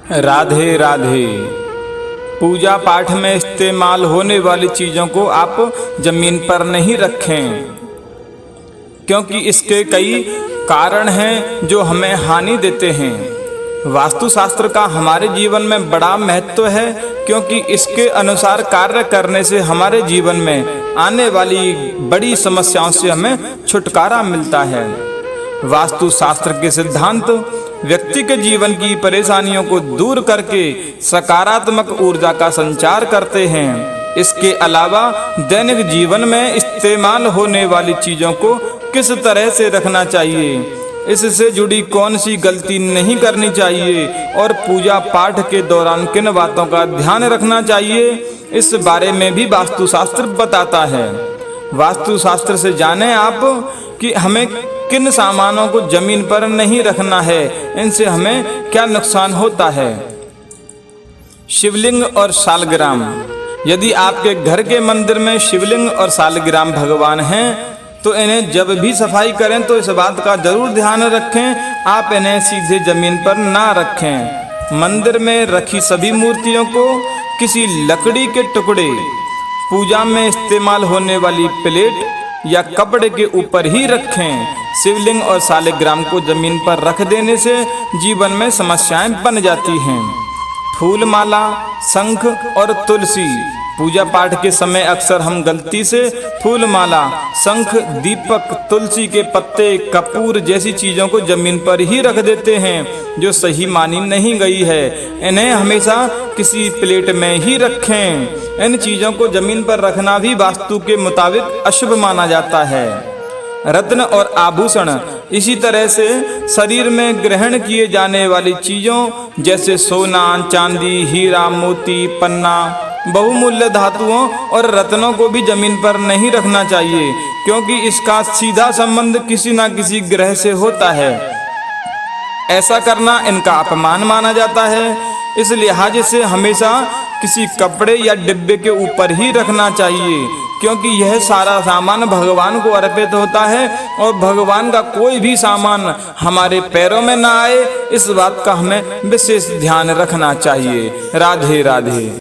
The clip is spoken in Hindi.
राधे राधे। पूजा पाठ में इस्तेमाल होने वाली चीज़ों को आप जमीन पर नहीं रखें, क्योंकि इसके कई कारण हैं जो हमें हानि देते हैं। वास्तुशास्त्र का हमारे जीवन में बड़ा महत्व है, क्योंकि इसके अनुसार कार्य करने से हमारे जीवन में आने वाली बड़ी समस्याओं से हमें छुटकारा मिलता है। वास्तुशास्त्र के सिद्धांत व्यक्ति के जीवन की परेशानियों को दूर करके सकारात्मक ऊर्जा का संचार करते हैं। इसके अलावा दैनिक जीवन में इस्तेमाल होने वाली चीज़ों को किस तरह से रखना चाहिए, इससे जुड़ी कौन सी गलती नहीं करनी चाहिए और पूजा पाठ के दौरान किन बातों का ध्यान रखना चाहिए, इस बारे में भी वास्तुशास्त्र बताता है। वास्तुशास्त्र से जानें आप कि हमें किन सामानों को जमीन पर नहीं रखना है, इनसे हमें क्या नुकसान होता है। शिवलिंग और शालग्राम। यदि आपके घर के मंदिर में शिवलिंग और शालग्राम भगवान हैं तो इन्हें जब भी सफाई करें तो इस बात का जरूर ध्यान रखें, आप इन्हें सीधे जमीन पर ना रखें। मंदिर में रखी सभी मूर्तियों को किसी लकड़ी के टुकड़े, पूजा में इस्तेमाल होने वाली प्लेट या कपड़े के ऊपर ही रखें। शिवलिंग और शालग्राम को जमीन पर रख देने से जीवन में समस्याएं बन जाती हैं। फूल माला, शंख और तुलसी। पूजा पाठ के समय अक्सर हम गलती से फूल माला, शंख, दीपक, तुलसी के पत्ते, कपूर जैसी चीज़ों को जमीन पर ही रख देते हैं, जो सही मानी नहीं गई है। इन्हें हमेशा किसी प्लेट में ही रखें। इन चीज़ों को जमीन पर रखना भी वास्तु के मुताबिक अशुभ माना जाता है। रत्न और आभूषण। इसी तरह से शरीर में ग्रहण किए जाने वाली चीज़ों जैसे सोना, चांदी, हीरा, मोती, पन्ना, बहुमूल्य धातुओं और रत्नों को भी जमीन पर नहीं रखना चाहिए, क्योंकि इसका सीधा संबंध किसी न किसी ग्रह से होता है। ऐसा करना इनका अपमान माना जाता है। इस लिहाज से हमेशा किसी कपड़े या डिब्बे के ऊपर ही रखना चाहिए, क्योंकि यह सारा सामान भगवान को अर्पित होता है और भगवान का कोई भी सामान हमारे पैरों में ना आए, इस बात का हमें विशेष ध्यान रखना चाहिए। राधे राधे।